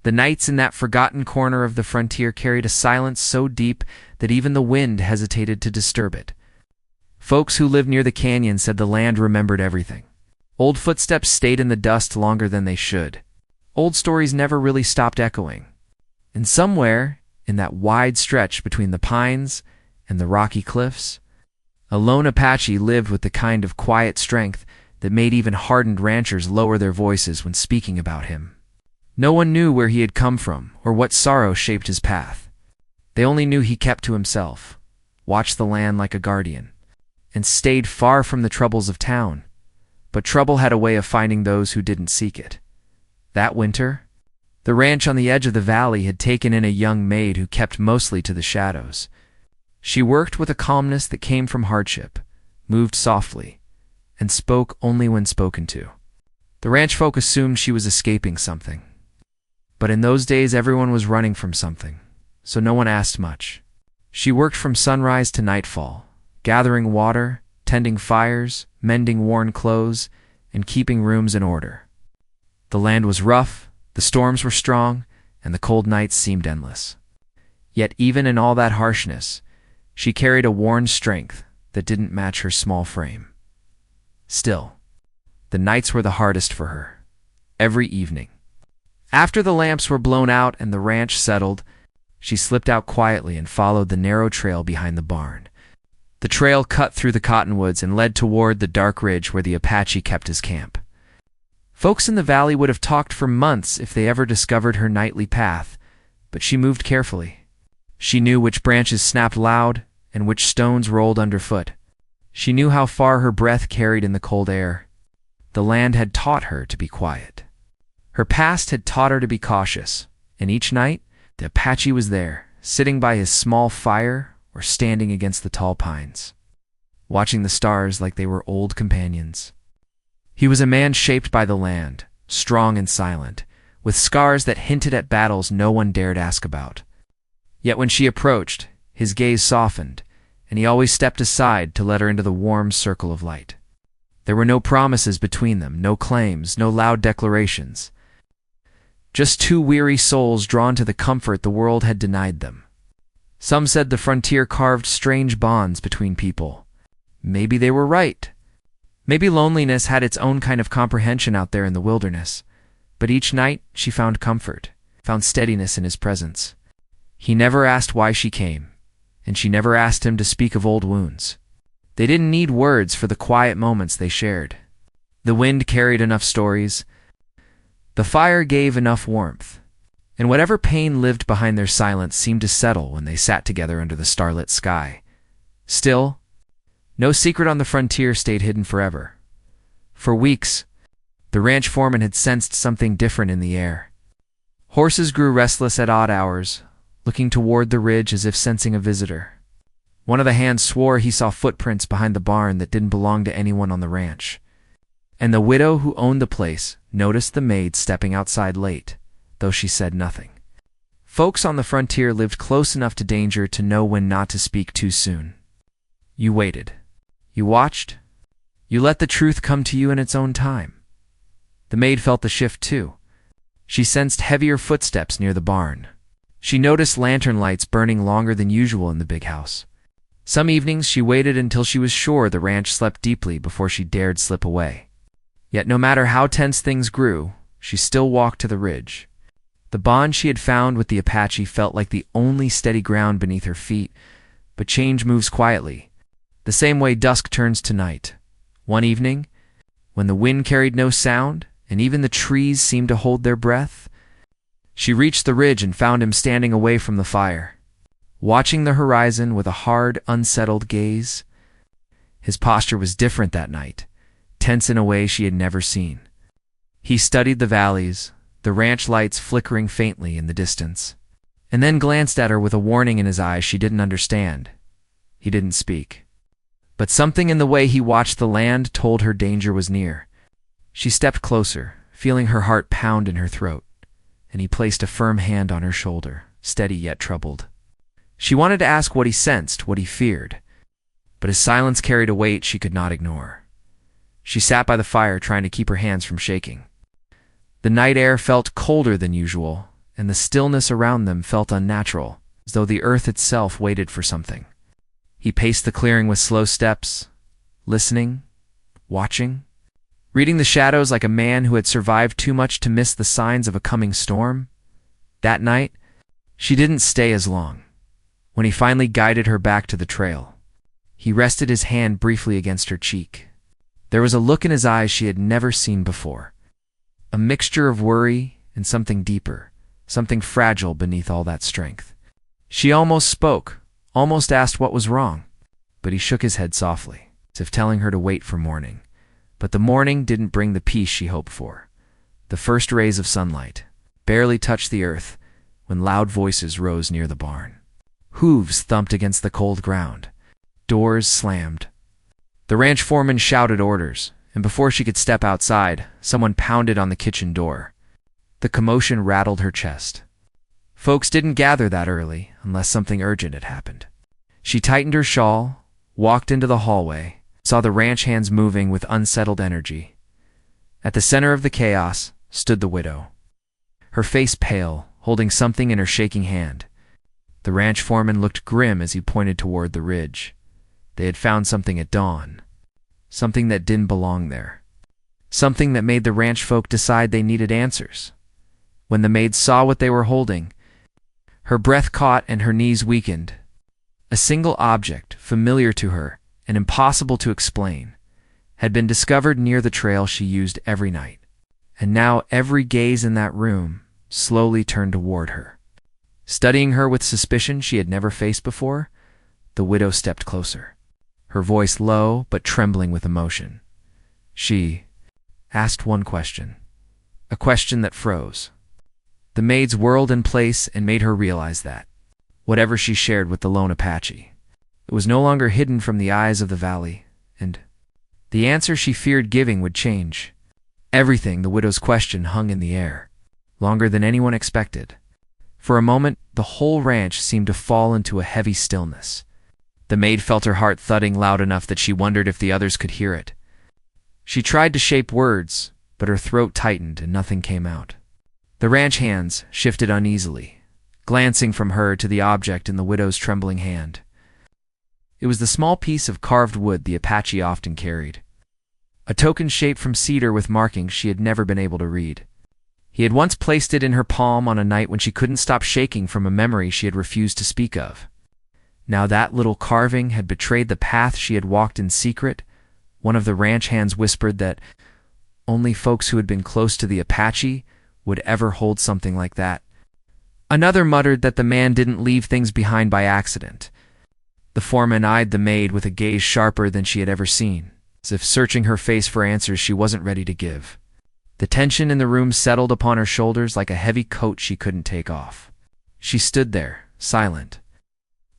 The nights in that forgotten corner of the frontier carried a silence so deep that even the wind hesitated to disturb it. Folks who lived near the canyon said the land remembered everything. Old footsteps stayed in the dust longer than they should. Old stories never really stopped echoing. And somewhere, in that wide stretch between the pines and the rocky cliffs, a lone Apache lived with the kind of quiet strength that made even hardened ranchers lower their voices when speaking about him. No one knew where he had come from or what sorrow shaped his path. They only knew he kept to himself, watched the land like a guardian, and stayed far from the troubles of town. But trouble had a way of finding those who didn't seek it. That winter, the ranch on the edge of the valley had taken in a young maid who kept mostly to the shadows. She worked with a calmness that came from hardship, moved softly, and spoke only when spoken to. The ranch folk assumed she was escaping something. But in those days everyone was running from something, so no one asked much. She worked from sunrise to nightfall, gathering water, tending fires, mending worn clothes, and keeping rooms in order. The land was rough, the storms were strong, and the cold nights seemed endless. Yet even in all that harshness, she carried a worn strength that didn't match her small frame. Still, the nights were the hardest for her. Every evening, after the lamps were blown out and the ranch settled, she slipped out quietly and followed the narrow trail behind the barn. The trail cut through the cottonwoods and led toward the dark ridge where the Apache kept his camp. Folks in the valley would have talked for months if they ever discovered her nightly path, but she moved carefully. She knew which branches snapped loud and which stones rolled underfoot. She knew how far her breath carried in the cold air. The land had taught her to be quiet. Her past had taught her to be cautious, and each night, the Apache was there, sitting by his small fire or standing against the tall pines, watching the stars like they were old companions. He was a man shaped by the land, strong and silent, with scars that hinted at battles no one dared ask about. Yet when she approached, his gaze softened, and he always stepped aside to let her into the warm circle of light. There were no promises between them, no claims, no loud declarations. Just two weary souls drawn to the comfort the world had denied them. Some said the frontier carved strange bonds between people. Maybe they were right. Maybe loneliness had its own kind of comprehension out there in the wilderness. But each night she found comfort, found steadiness in his presence. He never asked why she came, and she never asked him to speak of old wounds. They didn't need words for the quiet moments they shared. The wind carried enough stories. The fire gave enough warmth, and whatever pain lived behind their silence seemed to settle when they sat together under the starlit sky. Still, no secret on the frontier stayed hidden forever. For weeks, the ranch foreman had sensed something different in the air. Horses grew restless at odd hours, looking toward the ridge as if sensing a visitor. One of the hands swore he saw footprints behind the barn that didn't belong to anyone on the ranch. And the widow who owned the place noticed the maid stepping outside late, though she said nothing. Folks on the frontier lived close enough to danger to know when not to speak too soon. You waited. You watched. You let the truth come to you in its own time. The maid felt the shift too. She sensed heavier footsteps near the barn. She noticed lantern lights burning longer than usual in the big house. Some evenings she waited until she was sure the ranch slept deeply before she dared slip away. Yet no matter how tense things grew, she still walked to the ridge. The bond she had found with the Apache felt like the only steady ground beneath her feet, but change moves quietly, the same way dusk turns to night. One evening, when the wind carried no sound, and even the trees seemed to hold their breath, she reached the ridge and found him standing away from the fire, watching the horizon with a hard, unsettled gaze. His posture was different that night, tense in a way she had never seen. He studied the valleys, the ranch lights flickering faintly in the distance, and then glanced at her with a warning in his eyes she didn't understand. He didn't speak. But something in the way he watched the land told her danger was near. She stepped closer, feeling her heart pound in her throat, and he placed a firm hand on her shoulder, steady yet troubled. She wanted to ask what he sensed, what he feared, but his silence carried a weight she could not ignore. She sat by the fire trying to keep her hands from shaking. The night air felt colder than usual, and the stillness around them felt unnatural, as though the earth itself waited for something. He paced the clearing with slow steps, listening, watching, reading the shadows like a man who had survived too much to miss the signs of a coming storm. That night, she didn't stay as long. When he finally guided her back to the trail, he rested his hand briefly against her cheek. There was a look in his eyes she had never seen before, a mixture of worry and something deeper, something fragile beneath all that strength. She almost spoke, almost asked what was wrong, but he shook his head softly, as if telling her to wait for morning. But the morning didn't bring the peace she hoped for. The first rays of sunlight barely touched the earth when loud voices rose near the barn. Hooves thumped against the cold ground. Doors slammed. The ranch foreman shouted orders, and before she could step outside, someone pounded on the kitchen door. The commotion rattled her chest. Folks didn't gather that early unless something urgent had happened. She tightened her shawl, walked into the hallway, saw the ranch hands moving with unsettled energy. At the center of the chaos stood the widow, her face pale, holding something in her shaking hand. The ranch foreman looked grim as he pointed toward the ridge. They had found something at dawn, something that didn't belong there, something that made the ranch folk decide they needed answers. When the maid saw what they were holding, her breath caught and her knees weakened. A single object, familiar to her and impossible to explain, had been discovered near the trail she used every night, and now every gaze in that room slowly turned toward her. Studying her with suspicion she had never faced before, the widow stepped closer, her voice low but trembling with emotion. She asked one question, a question that froze. The maid's whirled in place and made her realize that, whatever she shared with the lone Apache, it was no longer hidden from the eyes of the valley, and the answer she feared giving would change. Everything, the widow's question, hung in the air, longer than anyone expected. For a moment, the whole ranch seemed to fall into a heavy stillness. The maid felt her heart thudding loud enough that she wondered if the others could hear it. She tried to shape words, but her throat tightened and nothing came out. The ranch hands shifted uneasily, glancing from her to the object in the widow's trembling hand. It was the small piece of carved wood the Apache often carried, a token shaped from cedar with markings she had never been able to read. He had once placed it in her palm on a night when she couldn't stop shaking from a memory she had refused to speak of. Now that little carving had betrayed the path she had walked in secret. One of the ranch hands whispered that only folks who had been close to the Apache would ever hold something like that. Another muttered that the man didn't leave things behind by accident. The foreman eyed the maid with a gaze sharper than she had ever seen, as if searching her face for answers she wasn't ready to give. The tension in the room settled upon her shoulders like a heavy coat she couldn't take off. She stood there, silent,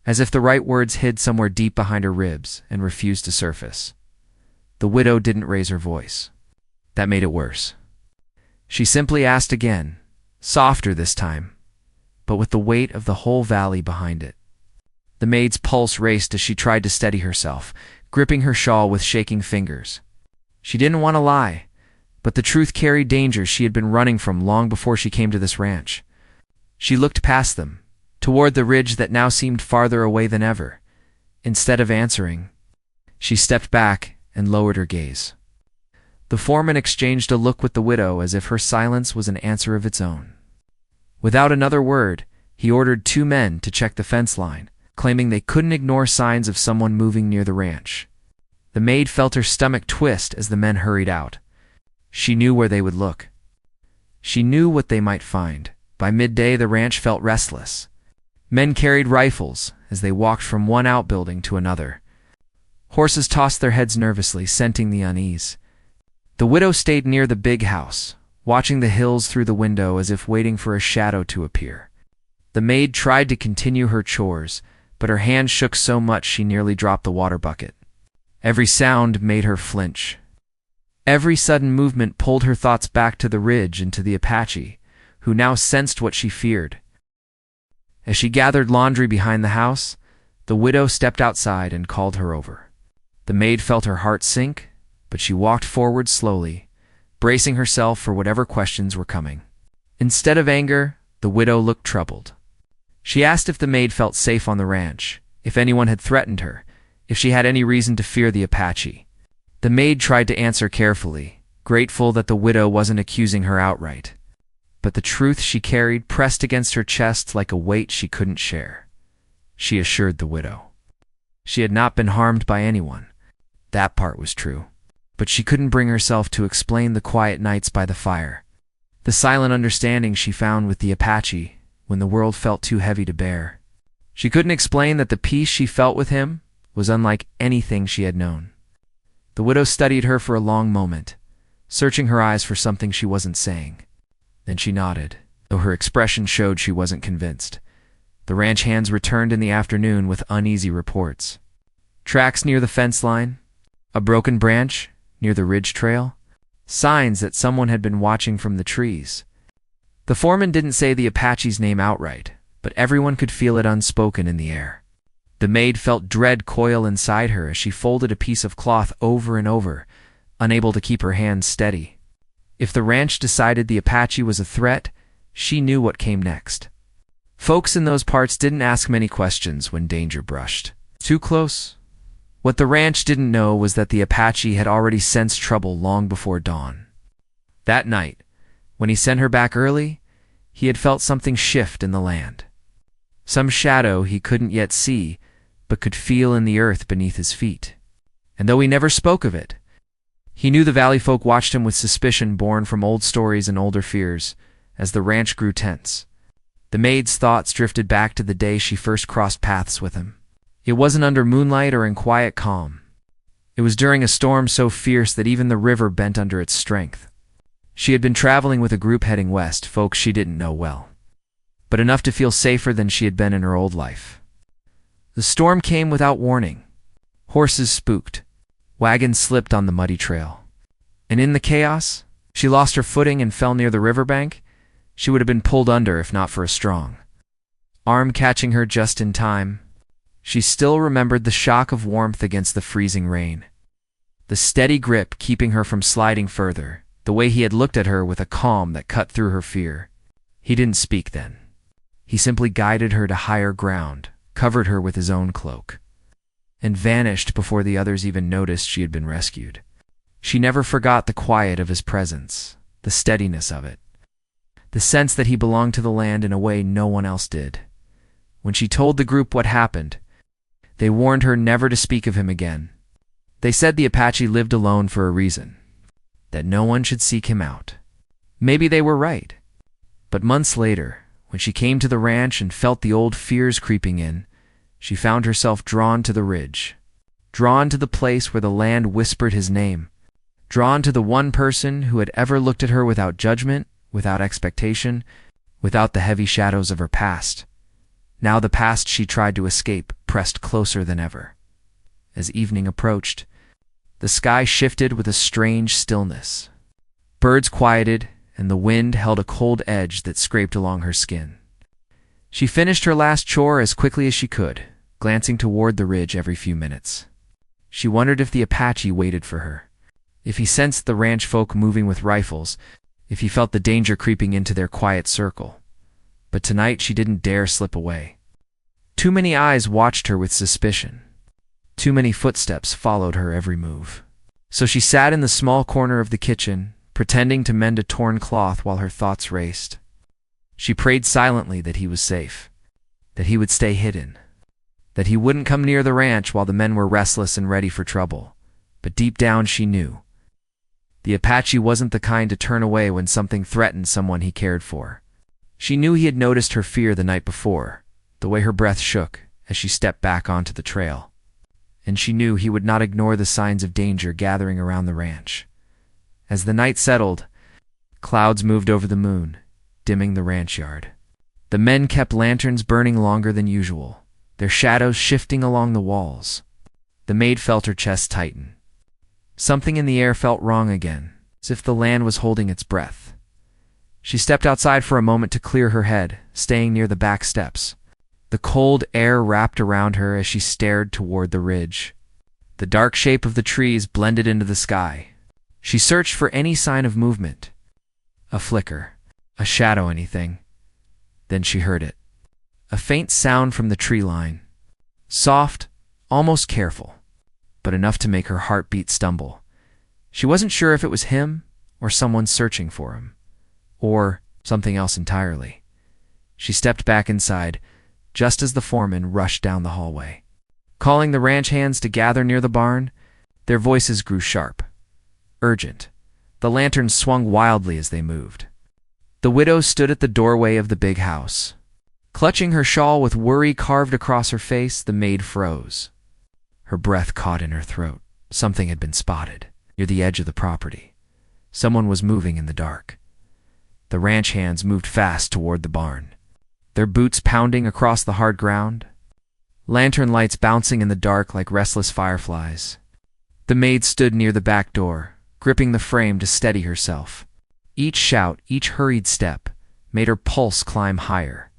as if the right words hid somewhere deep behind her ribs and refused to surface. The widow didn't raise her voice. That made it worse. She simply asked again, softer this time, but with the weight of the whole valley behind it. The maid's pulse raced as she tried to steady herself, gripping her shawl with shaking fingers. She didn't want to lie, but the truth carried dangers she had been running from long before she came to this ranch. She looked past them, toward the ridge that now seemed farther away than ever. Instead of answering, she stepped back and lowered her gaze. The foreman exchanged a look with the widow as if her silence was an answer of its own. Without another word, he ordered 2 men to check the fence line, claiming they couldn't ignore signs of someone moving near the ranch. The maid felt her stomach twist as the men hurried out. She knew where they would look. She knew what they might find. By midday, the ranch felt restless. Men carried rifles as they walked from one outbuilding to another. Horses tossed their heads nervously, scenting the unease. The widow stayed near the big house, watching the hills through the window as if waiting for a shadow to appear. The maid tried to continue her chores, but her hand shook so much she nearly dropped the water bucket. Every sound made her flinch. Every sudden movement pulled her thoughts back to the ridge and to the Apache, who now sensed what she feared. As she gathered laundry behind the house, the widow stepped outside and called her over. The maid felt her heart sink, but she walked forward slowly, bracing herself for whatever questions were coming. Instead of anger, The widow looked troubled. She asked if the maid felt safe on the ranch, if anyone had threatened her, if she had any reason to fear the Apache. The maid tried to answer carefully, grateful that the widow wasn't accusing her outright. But the truth she carried pressed against her chest like a weight she couldn't share. She assured the widow she had not been harmed by anyone. That part was true. But she couldn't bring herself to explain the quiet nights by the fire, the silent understanding she found with the Apache when the world felt too heavy to bear. She couldn't explain that the peace she felt with him was unlike anything she had known. The widow studied her for a long moment, searching her eyes for something she wasn't saying. Then she nodded, though her expression showed she wasn't convinced. The ranch hands returned in the afternoon with uneasy reports. Tracks near the fence line, a broken branch near the ridge trail, signs that someone had been watching from the trees. The foreman didn't say the Apache's name outright, but everyone could feel it unspoken in the air. The maid felt dread coil inside her as she folded a piece of cloth over and over, unable to keep her hands steady. If the ranch decided the Apache was a threat, she knew what came next. Folks in those parts didn't ask many questions when danger brushed too close. What the ranch didn't know was that the Apache had already sensed trouble long before dawn. That night, when he sent her back early, he had felt something shift in the land. Some shadow he couldn't yet see, but could feel in the earth beneath his feet. And though he never spoke of it, he knew the valley folk watched him with suspicion born from old stories and older fears as the ranch grew tense. The maid's thoughts drifted back to the day she first crossed paths with him. It wasn't under moonlight or in quiet calm. It was during a storm so fierce that even the river bent under its strength. She had been traveling with a group heading west, folks she didn't know well, but enough to feel safer than she had been in her old life. The storm came without warning. Horses spooked. Wagons slipped on the muddy trail. And in the chaos, she lost her footing and fell near the riverbank. She would have been pulled under if not for a strong arm catching her just in time. She still remembered the shock of warmth against the freezing rain, the steady grip keeping her from sliding further, the way he had looked at her with a calm that cut through her fear. He didn't speak then. He simply guided her to higher ground, covered her with his own cloak, and vanished before the others even noticed she had been rescued. She never forgot the quiet of his presence, the steadiness of it, the sense that he belonged to the land in a way no one else did. When she told the group what happened, they warned her never to speak of him again. They said the Apache lived alone for a reason, that no one should seek him out. Maybe they were right. But months later, when she came to the ranch and felt the old fears creeping in, she found herself drawn to the ridge, drawn to the place where the land whispered his name, drawn to the one person who had ever looked at her without judgment, without expectation, without the heavy shadows of her past. Now the past she tried to escape pressed closer than ever. As evening approached, the sky shifted with a strange stillness. Birds quieted, and the wind held a cold edge that scraped along her skin. She finished her last chore as quickly as she could, glancing toward the ridge every few minutes. She wondered if the Apache waited for her, if he sensed the ranch folk moving with rifles, if he felt the danger creeping into their quiet circle. But tonight she didn't dare slip away. Too many eyes watched her with suspicion. Too many footsteps followed her every move. So she sat in the small corner of the kitchen, pretending to mend a torn cloth while her thoughts raced. She prayed silently that he was safe, that he would stay hidden, that he wouldn't come near the ranch while the men were restless and ready for trouble. But deep down she knew. The Apache wasn't the kind to turn away when something threatened someone he cared for. She knew he had noticed her fear the night before, the way her breath shook as she stepped back onto the trail. And she knew he would not ignore the signs of danger gathering around the ranch. As the night settled, clouds moved over the moon, dimming the ranch yard. The men kept lanterns burning longer than usual, their shadows shifting along the walls. The maid felt her chest tighten. Something in the air felt wrong again, as if the land was holding its breath. She stepped outside for a moment to clear her head, staying near the back steps. The cold air wrapped around her as she stared toward the ridge. The dark shape of the trees blended into the sky. She searched for any sign of movement. A flicker, a shadow, anything. Then she heard it. A faint sound from the tree line. Soft, almost careful, but enough to make her heartbeat stumble. She wasn't sure if it was him or someone searching for him, or something else entirely. She stepped back inside, just as the foreman rushed down the hallway. Calling the ranch hands to gather near the barn, their voices grew sharp, urgent. The lanterns swung wildly as they moved. The widow stood at the doorway of the big house. Clutching her shawl with worry carved across her face, the maid froze. Her breath caught in her throat. Something had been spotted, near the edge of the property. Someone was moving in the dark. The ranch hands moved fast toward the barn, their boots pounding across the hard ground, lantern lights bouncing in the dark like restless fireflies. The maid stood near the back door, gripping the frame to steady herself. Each shout, each hurried step, made her pulse climb higher.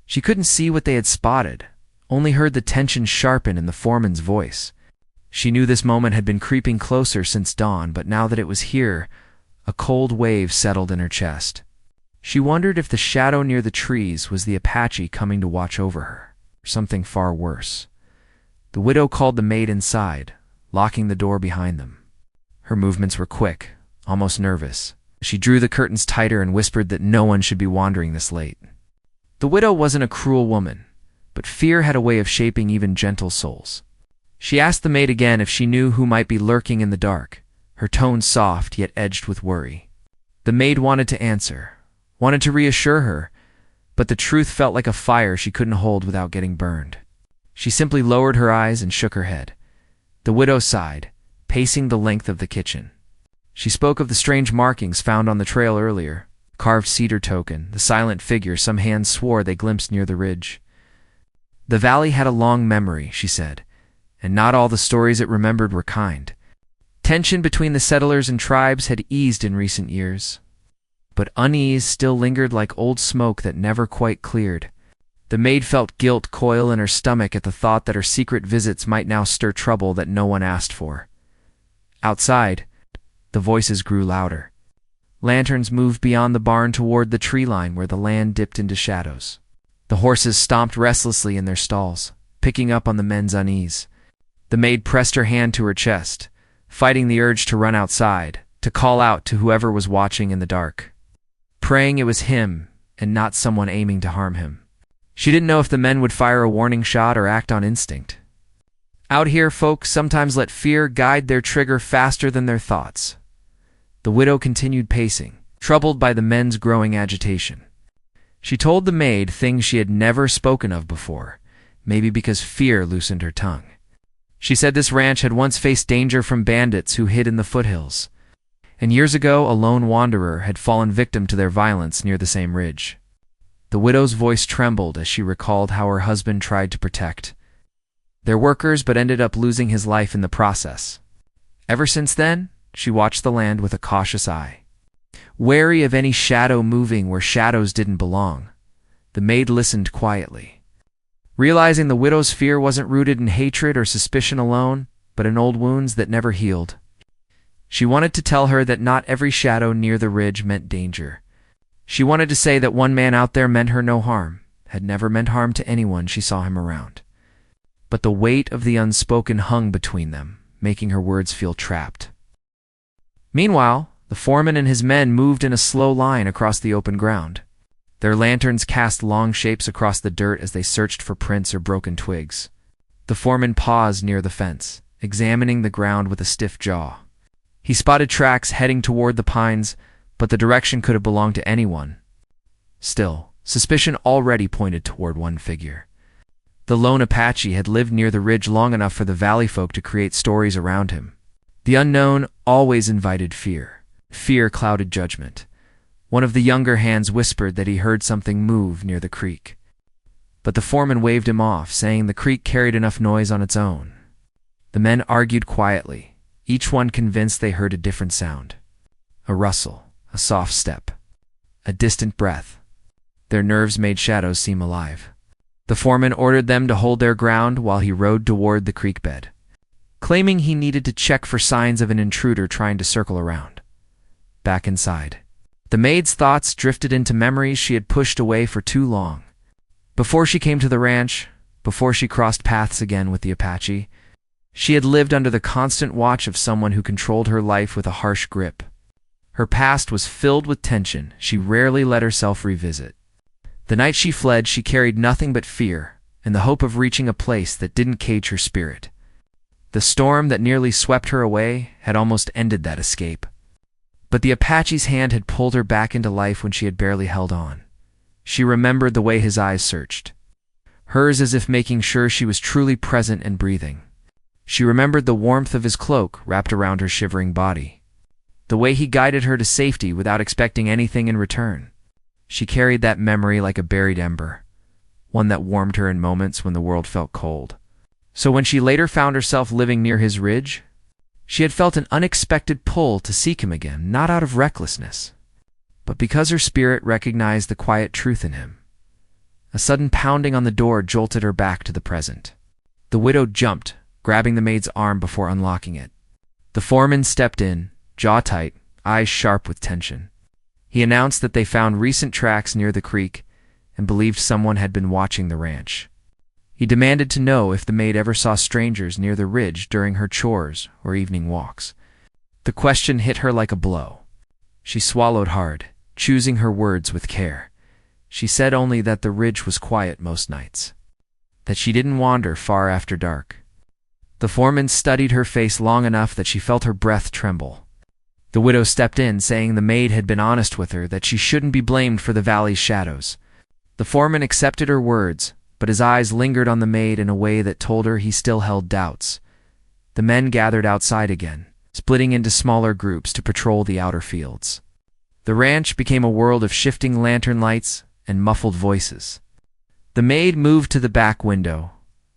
She couldn't see what they had spotted, only heard the tension sharpen in the foreman's voice. She knew this moment had been creeping closer since dawn, but now that it was here, a cold wave settled in her chest. She wondered if the shadow near the trees was the Apache coming to watch over her, or something far worse. The widow called the maid inside, locking the door behind them. Her movements were quick, almost nervous. She drew the curtains tighter and whispered that no one should be wandering this late. The widow wasn't a cruel woman, but fear had a way of shaping even gentle souls. She asked the maid again if she knew who might be lurking in the dark, her tone soft yet edged with worry. The maid wanted to answer, wanted to reassure her, but the truth felt like a fire she couldn't hold without getting burned. She simply lowered her eyes and shook her head. The widow sighed, pacing the length of the kitchen. She spoke of the strange markings found on the trail earlier, carved cedar token, the silent figure some hands swore they glimpsed near the ridge. The valley had a long memory, she said, and not all the stories it remembered were kind. Tension between the settlers and tribes had eased in recent years, but unease still lingered like old smoke that never quite cleared. The maid felt guilt coil in her stomach at the thought that her secret visits might now stir trouble that no one asked for. Outside, the voices grew louder. Lanterns moved beyond the barn toward the tree line where the land dipped into shadows. The horses stomped restlessly in their stalls, picking up on the men's unease. The maid pressed her hand to her chest, fighting the urge to run outside, to call out to whoever was watching in the dark, praying it was him and not someone aiming to harm him. She didn't know if the men would fire a warning shot or act on instinct. Out here, folks sometimes let fear guide their trigger faster than their thoughts. The widow continued pacing, troubled by the men's growing agitation. She told the maid things she had never spoken of before, maybe because fear loosened her tongue. She said this ranch had once faced danger from bandits who hid in the foothills, and years ago a lone wanderer had fallen victim to their violence near the same ridge. The widow's voice trembled as she recalled how her husband tried to protect their workers but ended up losing his life in the process. Ever since then, she watched the land with a cautious eye, wary of any shadow moving where shadows didn't belong. The maid listened quietly, realizing the widow's fear wasn't rooted in hatred or suspicion alone, but in old wounds that never healed. She wanted to tell her that not every shadow near the ridge meant danger. She wanted to say that one man out there meant her no harm, had never meant harm to anyone she saw him around. But the weight of the unspoken hung between them, making her words feel trapped. Meanwhile, the foreman and his men moved in a slow line across the open ground. Their lanterns cast long shapes across the dirt as they searched for prints or broken twigs. The foreman paused near the fence, examining the ground with a stiff jaw. He spotted tracks heading toward the pines, but the direction could have belonged to anyone. Still, suspicion already pointed toward one figure. The lone Apache had lived near the ridge long enough for the valley folk to create stories around him. The unknown always invited fear. Fear clouded judgment. One of the younger hands whispered that he heard something move near the creek. But the foreman waved him off, saying the creek carried enough noise on its own. The men argued quietly, each one convinced they heard a different sound. A rustle, a soft step, a distant breath. Their nerves made shadows seem alive. The foreman ordered them to hold their ground while he rode toward the creek bed, claiming he needed to check for signs of an intruder trying to circle around. Back inside, The maid's thoughts drifted into memories she had pushed away for too long. Before she came to the ranch, before she crossed paths again with the Apache, she had lived under the constant watch of someone who controlled her life with a harsh grip. Her past was filled with tension she rarely let herself revisit. The night she fled, she carried nothing but fear and the hope of reaching a place that didn't cage her spirit. The storm that nearly swept her away had almost ended that escape. But the Apache's hand had pulled her back into life when she had barely held on. She remembered the way his eyes searched, hers as if making sure she was truly present and breathing. She remembered the warmth of his cloak wrapped around her shivering body, the way he guided her to safety without expecting anything in return. She carried that memory like a buried ember, one that warmed her in moments when the world felt cold. So when she later found herself living near his ridge, she had felt an unexpected pull to seek him again, not out of recklessness, but because her spirit recognized the quiet truth in him. A sudden pounding on the door jolted her back to the present. The widow jumped, grabbing the maid's arm before unlocking it. The foreman stepped in, jaw tight, eyes sharp with tension. He announced that they found recent tracks near the creek and believed someone had been watching the ranch. He demanded to know if the maid ever saw strangers near the ridge during her chores or evening walks. The question hit her like a blow. She swallowed hard, choosing her words with care. She said only that the ridge was quiet most nights, that she didn't wander far after dark. The foreman studied her face long enough that she felt her breath tremble. The widow stepped in, saying the maid had been honest with her, that she shouldn't be blamed for the valley's shadows. The foreman accepted her words, but his eyes lingered on the maid in a way that told her he still held doubts. The men gathered outside again, splitting into smaller groups to patrol the outer fields. The ranch became a world of shifting lantern lights and muffled voices. The maid moved to the back window,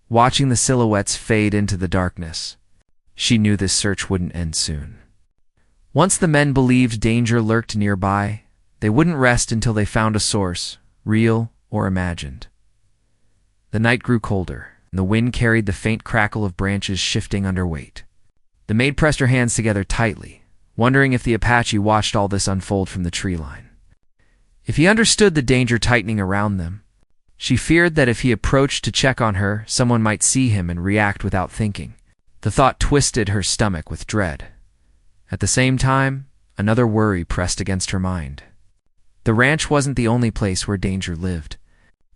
watching the silhouettes fade into the darkness. She knew this search wouldn't end soon. Once the men believed danger lurked nearby, they wouldn't rest until they found a source, real or imagined. The night grew colder, and the wind carried the faint crackle of branches shifting under weight. The maid pressed her hands together tightly, wondering if the Apache watched all this unfold from the tree line. If he understood the danger tightening around them, she feared that if he approached to check on her, someone might see him and react without thinking. The thought twisted her stomach with dread. At the same time, another worry pressed against her mind. The ranch wasn't the only place where danger lived.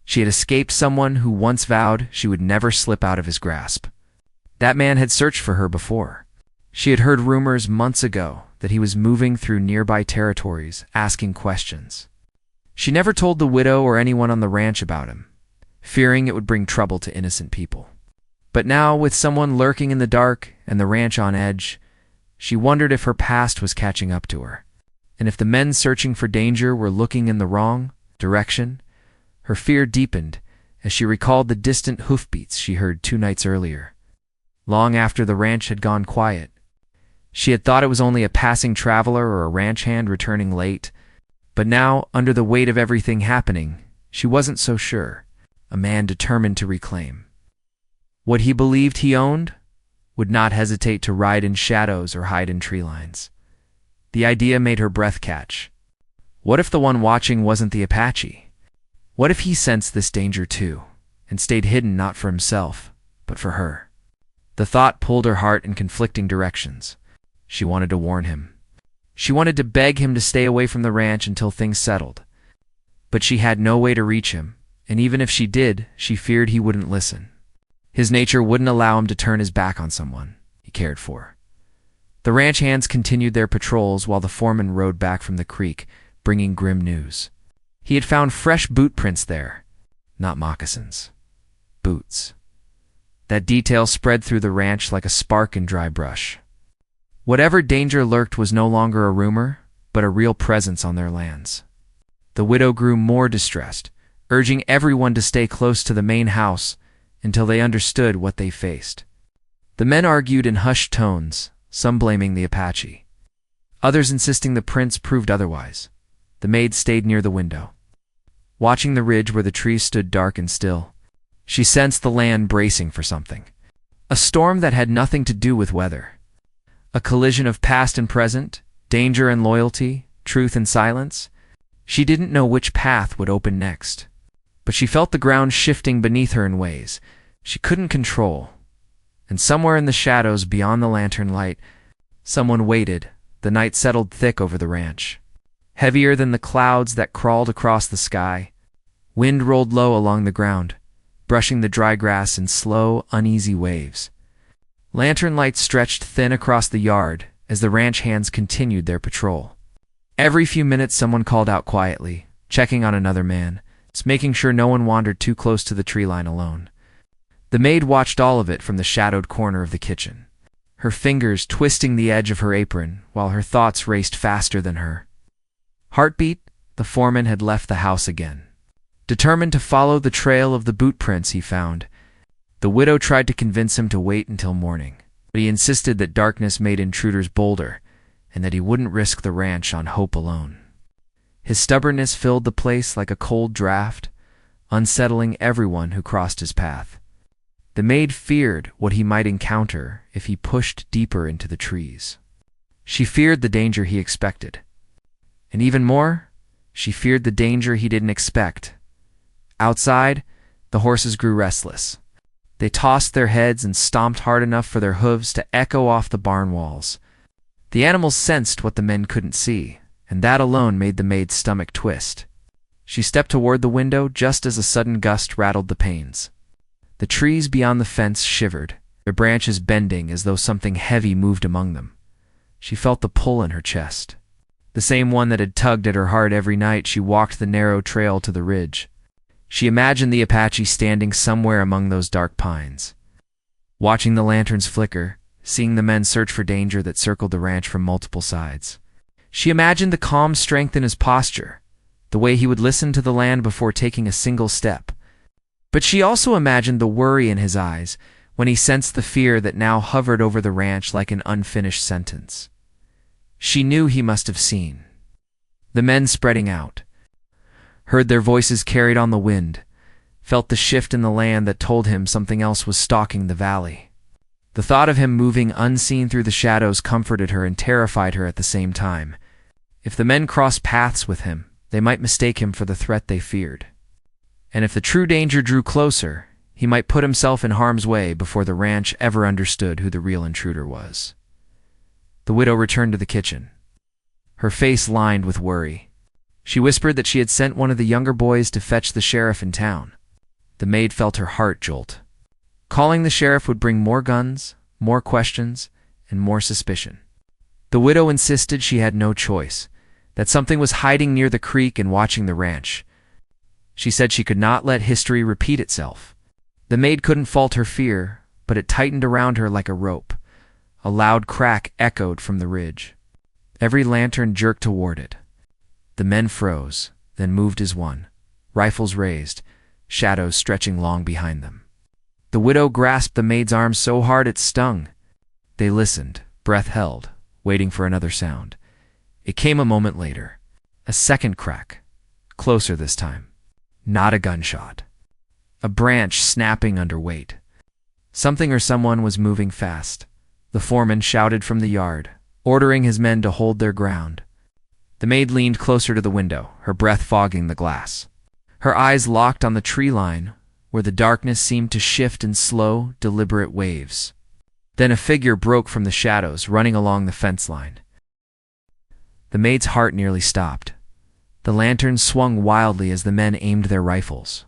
She had escaped someone who once vowed she would never slip out of his grasp. That man had searched for her before. She had heard rumors months ago that he was moving through nearby territories, asking questions. She never told the widow or anyone on the ranch about him, fearing it would bring trouble to innocent people. But now, with someone lurking in the dark and the ranch on edge, she wondered if her past was catching up to her, and if the men searching for danger were looking in the wrong direction. Her fear deepened as she recalled the distant hoofbeats she heard 2 nights earlier, long after the ranch had gone quiet. She had thought it was only a passing traveler or a ranch hand returning late, but now, under the weight of everything happening, she wasn't so sure. A man determined to reclaim what he believed he owned, would not hesitate to ride in shadows or hide in tree lines. The idea made her breath catch. What if the one watching wasn't the Apache? What if he sensed this danger too, and stayed hidden not for himself, but for her? The thought pulled her heart in conflicting directions. She wanted to warn him. She wanted to beg him to stay away from the ranch until things settled. But she had no way to reach him, and even if she did, she feared he wouldn't listen. His nature wouldn't allow him to turn his back on someone he cared for. The ranch hands continued their patrols while the foreman rode back from the creek, bringing grim news. He had found fresh boot prints there, not moccasins. Boots. That detail spread through the ranch like a spark in dry brush. Whatever danger lurked was no longer a rumor, but a real presence on their lands. The widow grew more distressed, urging everyone to stay close to the main house until they understood what they faced. The men argued in hushed tones, some blaming the Apache, others insisting the prints proved otherwise. The maid stayed near the window, watching the ridge where the trees stood dark and still. She sensed the land bracing for something. A storm that had nothing to do with weather. A collision of past and present, danger and loyalty, truth and silence? She didn't know which path would open next, but she felt the ground shifting beneath her in ways she couldn't control. And somewhere in the shadows beyond the lantern light, someone waited. The night settled thick over the ranch, heavier than the clouds that crawled across the sky. Wind rolled low along the ground, brushing the dry grass in slow, uneasy waves. Lantern lights stretched thin across the yard as the ranch hands continued their patrol. Every few minutes someone called out quietly, checking on another man, making sure no one wandered too close to the tree line alone. The maid watched all of it from the shadowed corner of the kitchen, her fingers twisting the edge of her apron while her thoughts raced faster than her heartbeat. The foreman had left the house again, determined to follow the trail of the boot prints he found. The widow tried to convince him to wait until morning, but he insisted that darkness made intruders bolder and that he wouldn't risk the ranch on hope alone. His stubbornness filled the place like a cold draft, unsettling everyone who crossed his path. The maid feared what he might encounter if he pushed deeper into the trees. She feared the danger he expected. And even more, she feared the danger he didn't expect. Outside, the horses grew restless. They tossed their heads and stomped hard enough for their hooves to echo off the barn walls. The animals sensed what the men couldn't see, and that alone made the maid's stomach twist. She stepped toward the window just as a sudden gust rattled the panes. The trees beyond the fence shivered, their branches bending as though something heavy moved among them. She felt the pull in her chest, the same one that had tugged at her heart every night she walked the narrow trail to the ridge. She imagined the Apache standing somewhere among those dark pines, watching the lanterns flicker, seeing the men search for danger that circled the ranch from multiple sides. She imagined the calm strength in his posture, the way he would listen to the land before taking a single step. But she also imagined the worry in his eyes when he sensed the fear that now hovered over the ranch like an unfinished sentence. She knew he must have seen the men spreading out, heard their voices carried on the wind, felt the shift in the land that told him something else was stalking the valley. The thought of him moving unseen through the shadows comforted her and terrified her at the same time. If the men crossed paths with him, they might mistake him for the threat they feared. And if the true danger drew closer, he might put himself in harm's way before the ranch ever understood who the real intruder was. The widow returned to the kitchen, her face lined with worry. She whispered that she had sent one of the younger boys to fetch the sheriff in town. The maid felt her heart jolt. Calling the sheriff would bring more guns, more questions, and more suspicion. The widow insisted she had no choice, that something was hiding near the creek and watching the ranch. She said she could not let history repeat itself. The maid couldn't fault her fear, but it tightened around her like a rope. A loud crack echoed from the ridge. Every lantern jerked toward it. The men froze, then moved as one, rifles raised, shadows stretching long behind them. The widow grasped the maid's arm so hard it stung. They listened, breath held, waiting for another sound. It came a moment later. A second crack, closer this time. Not a gunshot. A branch snapping under weight. Something or someone was moving fast. The foreman shouted from the yard, ordering his men to hold their ground. The maid leaned closer to the window, her breath fogging the glass. Her eyes locked on the tree line, where the darkness seemed to shift in slow, deliberate waves. Then a figure broke from the shadows, running along the fence line. The maid's heart nearly stopped. The lanterns swung wildly as the men aimed their rifles.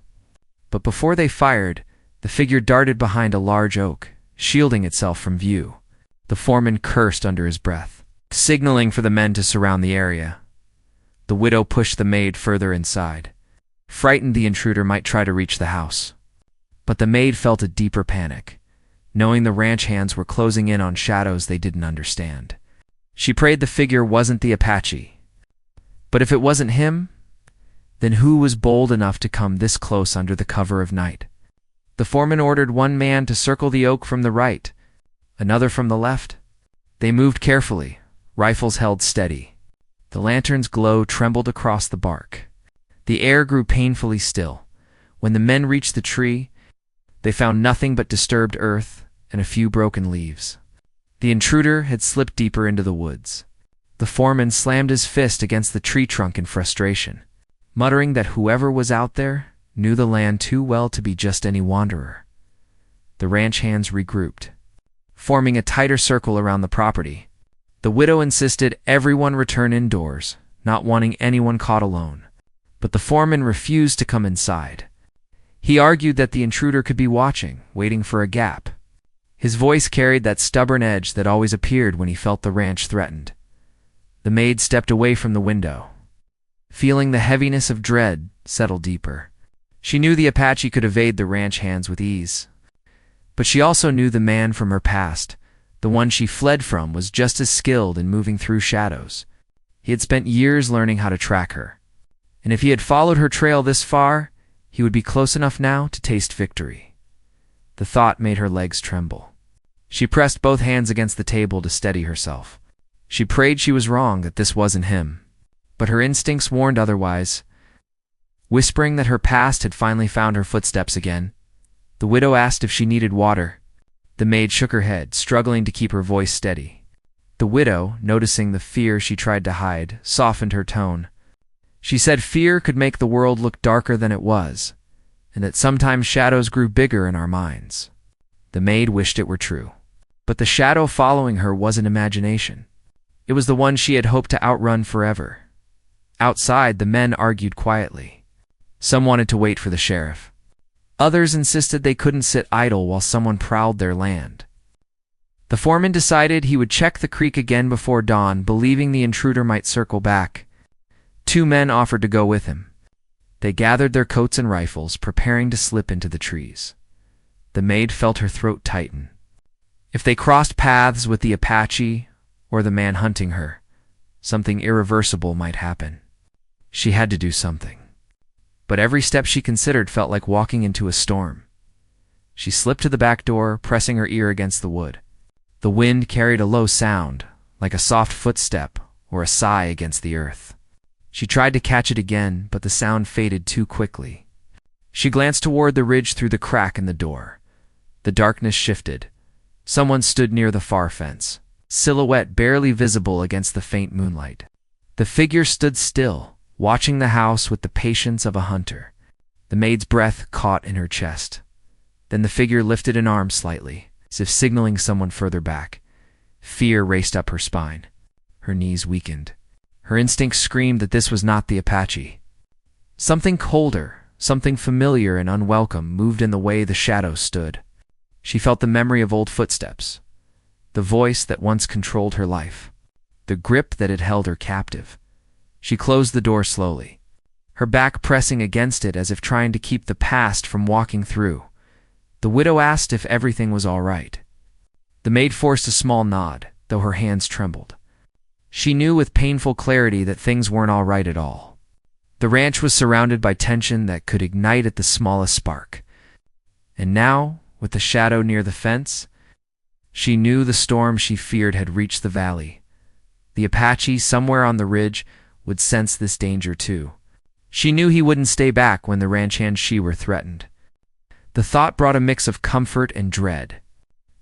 But before they fired, the figure darted behind a large oak, shielding itself from view. The foreman cursed under his breath, signaling for the men to surround the area. The widow pushed the maid further inside, frightened the intruder might try to reach the house. But the maid felt a deeper panic, knowing the ranch hands were closing in on shadows they didn't understand. She prayed the figure wasn't the Apache. But if it wasn't him, then who was bold enough to come this close under the cover of night? The foreman ordered one man to circle the oak from the right, another from the left. They moved carefully, rifles held steady. The lantern's glow trembled across the bark. The air grew painfully still. When the men reached the tree, they found nothing but disturbed earth and a few broken leaves. The intruder had slipped deeper into the woods. The foreman slammed his fist against the tree trunk in frustration, muttering that whoever was out there knew the land too well to be just any wanderer. The ranch hands regrouped, forming a tighter circle around the property. The widow insisted everyone return indoors, not wanting anyone caught alone. But the foreman refused to come inside. He argued that the intruder could be watching, waiting for a gap. His voice carried that stubborn edge that always appeared when he felt the ranch threatened. The maid stepped away from the window, feeling the heaviness of dread settle deeper. She knew the Apache could evade the ranch hands with ease. But she also knew the man from her past, the one she fled from, was just as skilled in moving through shadows. He had spent years learning how to track her. And if he had followed her trail this far, he would be close enough now to taste victory. The thought made her legs tremble. She pressed both hands against the table to steady herself. She prayed she was wrong, that this wasn't him. But her instincts warned otherwise. Whispering that her past had finally found her footsteps again, the widow asked if she needed water. The maid shook her head, struggling to keep her voice steady. The widow, noticing the fear she tried to hide, softened her tone. She said fear could make the world look darker than it was, and that sometimes shadows grew bigger in our minds. The maid wished it were true. But the shadow following her wasn't imagination. It was the one she had hoped to outrun forever. Outside, the men argued quietly. Some wanted to wait for the sheriff. Others insisted they couldn't sit idle while someone prowled their land. The foreman decided he would check the creek again before dawn, believing the intruder might circle back. 2 men offered to go with him. They gathered their coats and rifles, preparing to slip into the trees. The maid felt her throat tighten. If they crossed paths with the Apache or the man hunting her, something irreversible might happen. She had to do something. But every step she considered felt like walking into a storm. She slipped to the back door, pressing her ear against the wood. The wind carried a low sound, like a soft footstep or a sigh against the earth. She tried to catch it again, but the sound faded too quickly. She glanced toward the ridge through the crack in the door. The darkness shifted. Someone stood near the far fence, silhouette barely visible against the faint moonlight. The figure stood still, watching the house with the patience of a hunter. The maid's breath caught in her chest. Then the figure lifted an arm slightly, as if signaling someone further back. Fear raced up her spine. Her knees weakened. Her instincts screamed that this was not the Apache. Something colder, something familiar and unwelcome moved in the way the shadow stood. She felt the memory of old footsteps, the voice that once controlled her life, the grip that had held her captive. She closed the door slowly, her back pressing against it as if trying to keep the past from walking through. The widow asked if everything was all right. The maid forced a small nod, though her hands trembled. She knew with painful clarity that things weren't all right at all. The ranch was surrounded by tension that could ignite at the smallest spark. And now, with the shadow near the fence, she knew the storm she feared had reached the valley. The Apache, somewhere on the ridge, would sense this danger too. She knew he wouldn't stay back when the ranch hands she were threatened. The thought brought a mix of comfort and dread.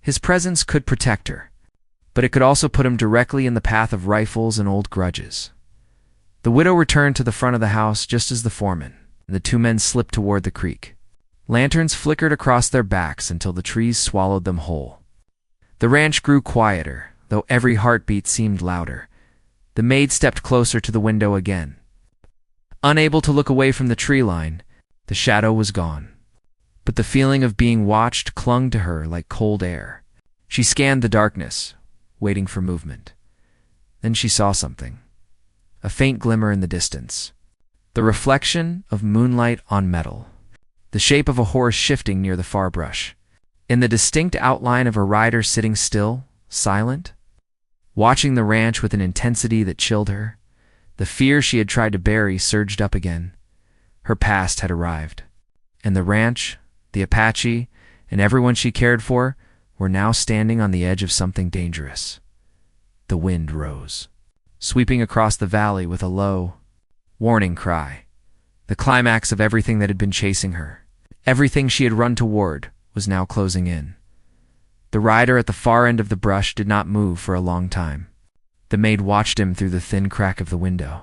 His presence could protect her, but it could also put him directly in the path of rifles and old grudges. The widow returned to the front of the house just as the foreman, and the 2 men slipped toward the creek. Lanterns flickered across their backs until the trees swallowed them whole. The ranch grew quieter, though every heartbeat seemed louder. The maid stepped closer to the window again. Unable to look away from the tree line, the shadow was gone. But the feeling of being watched clung to her like cold air. She scanned the darkness, waiting for movement. Then she saw something. A faint glimmer in the distance. The reflection of moonlight on metal. The shape of a horse shifting near the far brush. In the distinct outline of a rider sitting still, silent, watching the ranch with an intensity that chilled her. The fear she had tried to bury surged up again. Her past had arrived. And the ranch, the Apache, and everyone she cared for were now standing on the edge of something dangerous. The wind rose, sweeping across the valley with a low, warning cry. The climax of everything that had been chasing her, everything she had run toward, was now closing in. The rider at the far end of the brush did not move for a long time. The maid watched him through the thin crack of the window.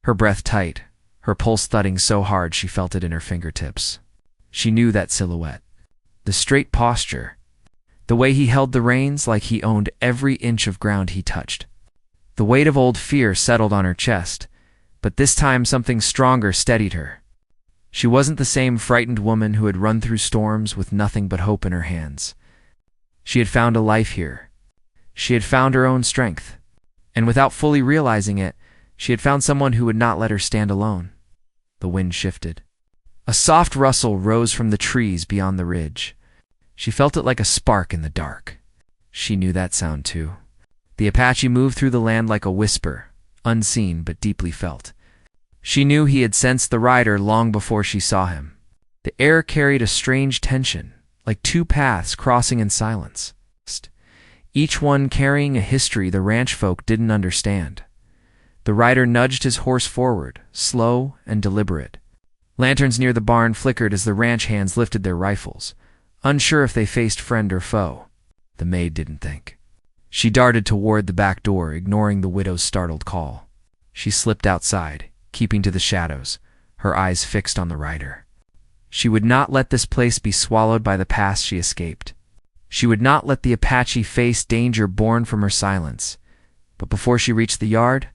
Her breath tight, her pulse thudding so hard she felt it in her fingertips. She knew that silhouette. The straight posture. The way he held the reins like he owned every inch of ground he touched. The weight of old fear settled on her chest, but this time something stronger steadied her. She wasn't the same frightened woman who had run through storms with nothing but hope in her hands. She had found a life here. She had found her own strength. And without fully realizing it, she had found someone who would not let her stand alone. The wind shifted. A soft rustle rose from the trees beyond the ridge. She felt it like a spark in the dark. She knew that sound too. The Apache moved through the land like a whisper, unseen but deeply felt. She knew he had sensed the rider long before she saw him. The air carried a strange tension, like two paths crossing in silence. Each one carrying a history the ranch folk didn't understand. The rider nudged his horse forward, slow and deliberate. Lanterns near the barn flickered as the ranch hands lifted their rifles, unsure if they faced friend or foe. The maid didn't think. She darted toward the back door, ignoring the widow's startled call. She slipped outside, keeping to the shadows, her eyes fixed on the rider. She would not let this place be swallowed by the past she escaped. She would not let the Apache face danger born from her silence. But before she reached the yard,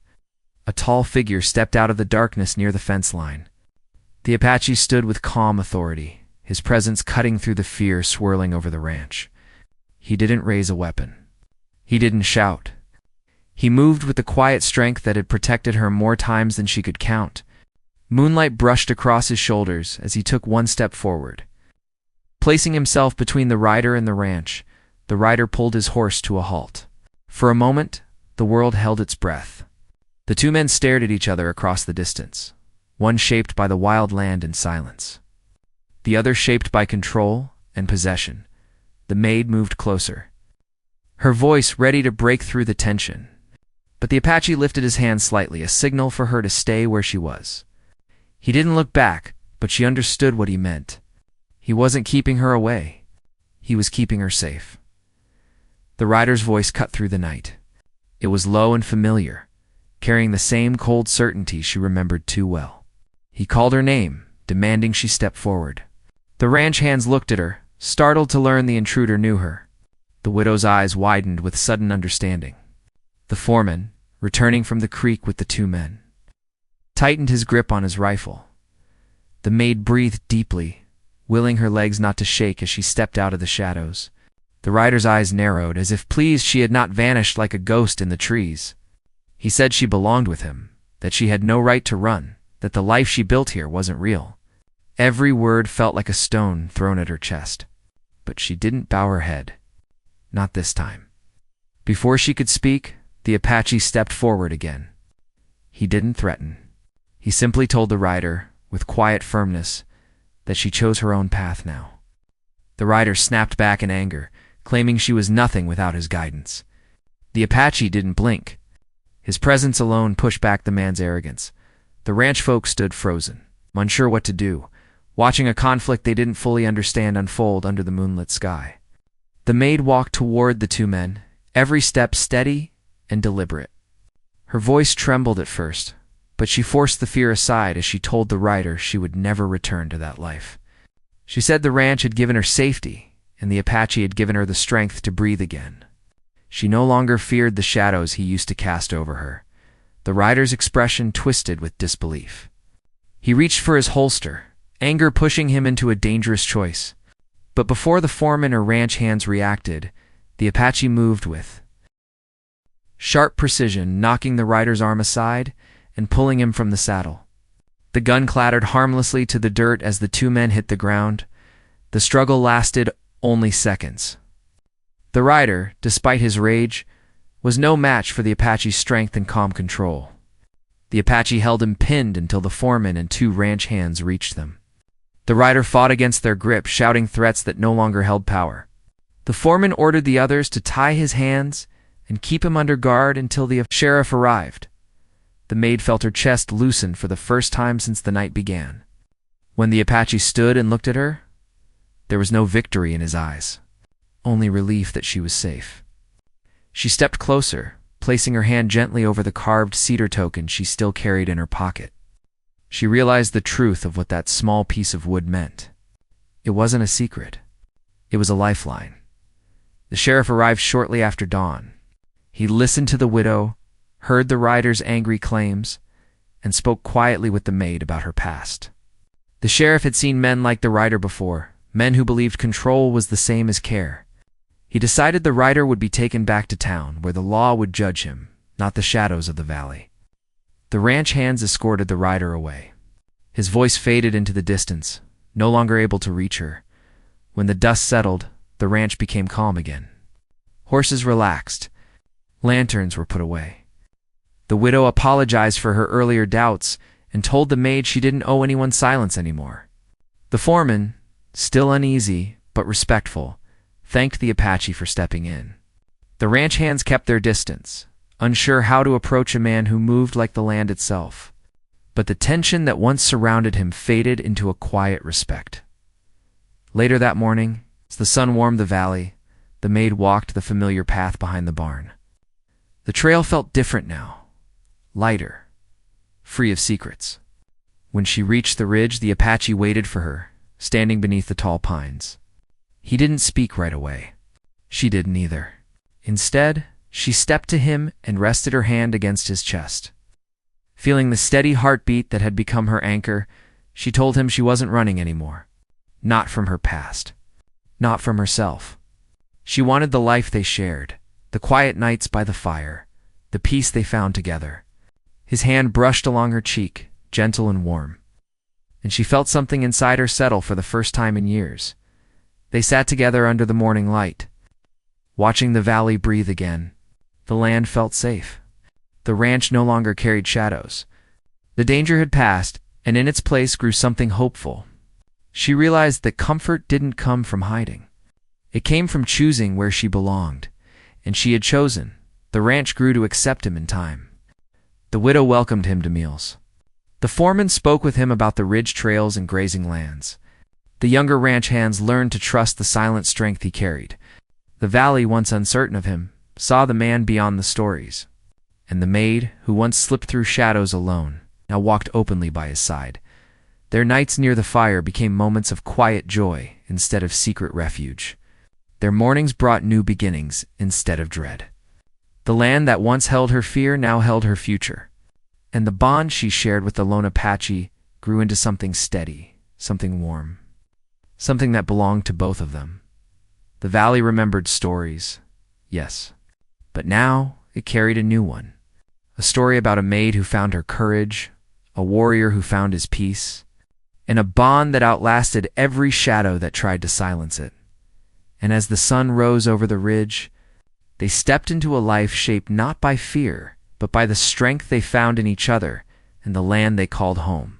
a tall figure stepped out of the darkness near the fence line. The Apache stood with calm authority, his presence cutting through the fear swirling over the ranch. He didn't raise a weapon. He didn't shout. He moved with the quiet strength that had protected her more times than she could count. Moonlight brushed across his shoulders as he took one step forward. Placing himself between the rider and the ranch, the rider pulled his horse to a halt. For a moment, the world held its breath. The two men stared at each other across the distance, one shaped by the wild land and silence, the other shaped by control and possession. The maid moved closer, her voice ready to break through the tension. But the Apache lifted his hand slightly, a signal for her to stay where she was. He didn't look back, but she understood what he meant. He wasn't keeping her away. He was keeping her safe. The rider's voice cut through the night. It was low and familiar, carrying the same cold certainty she remembered too well. He called her name, demanding she step forward. The ranch hands looked at her, startled to learn the intruder knew her. The widow's eyes widened with sudden understanding. The foreman, returning from the creek with the two men, tightened his grip on his rifle. The maid breathed deeply, willing her legs not to shake as she stepped out of the shadows. The rider's eyes narrowed, as if pleased she had not vanished like a ghost in the trees. He said she belonged with him, that she had no right to run, that the life she built here wasn't real. Every word felt like a stone thrown at her chest. But she didn't bow her head. Not this time. Before she could speak, the Apache stepped forward again. He didn't threaten. He simply told the rider, with quiet firmness, that she chose her own path now. The rider snapped back in anger, claiming she was nothing without his guidance. The Apache didn't blink. His presence alone pushed back the man's arrogance. The ranch folk stood frozen, unsure what to do, watching a conflict they didn't fully understand unfold under the moonlit sky. The maid walked toward the two men, every step steady and deliberate. Her voice trembled at first, but she forced the fear aside as she told the rider she would never return to that life. She said the ranch had given her safety, and the Apache had given her the strength to breathe again. She no longer feared the shadows he used to cast over her. The rider's expression twisted with disbelief. He reached for his holster, anger pushing him into a dangerous choice. But before the foreman or ranch hands reacted, the Apache moved with sharp precision, knocking the rider's arm aside and pulling him from the saddle. The gun clattered harmlessly to the dirt as the two men hit the ground. The struggle lasted only seconds. The rider, despite his rage, was no match for the Apache's strength and calm control. The Apache held him pinned until the foreman and two ranch hands reached them. The rider fought against their grip, shouting threats that no longer held power. The foreman ordered the others to tie his hands and keep him under guard until the sheriff arrived. The maid felt her chest loosen for the first time since the night began. When the Apache stood and looked at her, there was no victory in his eyes, only relief that she was safe. She stepped closer, placing her hand gently over the carved cedar token she still carried in her pocket. She realized the truth of what that small piece of wood meant. It wasn't a secret. It was a lifeline. The sheriff arrived shortly after dawn. He listened to the widow, heard the rider's angry claims, and spoke quietly with the maid about her past. The sheriff had seen men like the rider before, men who believed control was the same as care. He decided the rider would be taken back to town, where the law would judge him, not the shadows of the valley. The ranch hands escorted the rider away. His voice faded into the distance, no longer able to reach her. When the dust settled, the ranch became calm again. Horses relaxed. Lanterns were put away. The widow apologized for her earlier doubts and told the maid she didn't owe anyone silence anymore. The foreman, still uneasy but respectful, thanked the Apache for stepping in. The ranch hands kept their distance, unsure how to approach a man who moved like the land itself. But the tension that once surrounded him faded into a quiet respect. Later that morning, as the sun warmed the valley, the maid walked the familiar path behind the barn. The trail felt different now, lighter, free of secrets. When she reached the ridge, the Apache waited for her, standing beneath the tall pines. He didn't speak right away. She didn't either. Instead, she stepped to him and rested her hand against his chest. Feeling the steady heartbeat that had become her anchor, she told him she wasn't running anymore. Not from her past. Not from herself. She wanted the life they shared, the quiet nights by the fire, the peace they found together. His hand brushed along her cheek, gentle and warm. And she felt something inside her settle for the first time in years. They sat together under the morning light, watching the valley breathe again. The land felt safe. The ranch no longer carried shadows. The danger had passed, and in its place grew something hopeful. She realized that comfort didn't come from hiding. It came from choosing where she belonged, and she had chosen. The ranch grew to accept him in time. The widow welcomed him to meals. The foreman spoke with him about the ridge trails and grazing lands. The younger ranch hands learned to trust the silent strength he carried. The valley, once uncertain of him, saw the man beyond the stories. And the maid, who once slipped through shadows alone, now walked openly by his side. Their nights near the fire became moments of quiet joy instead of secret refuge. Their mornings brought new beginnings instead of dread. The land that once held her fear now held her future. And the bond she shared with the lone Apache grew into something steady, something warm. Something that belonged to both of them. The valley remembered stories, yes, but now it carried a new one. A story about a maid who found her courage, a warrior who found his peace, and a bond that outlasted every shadow that tried to silence it. And as the sun rose over the ridge, they stepped into a life shaped not by fear, but by the strength they found in each other and the land they called home.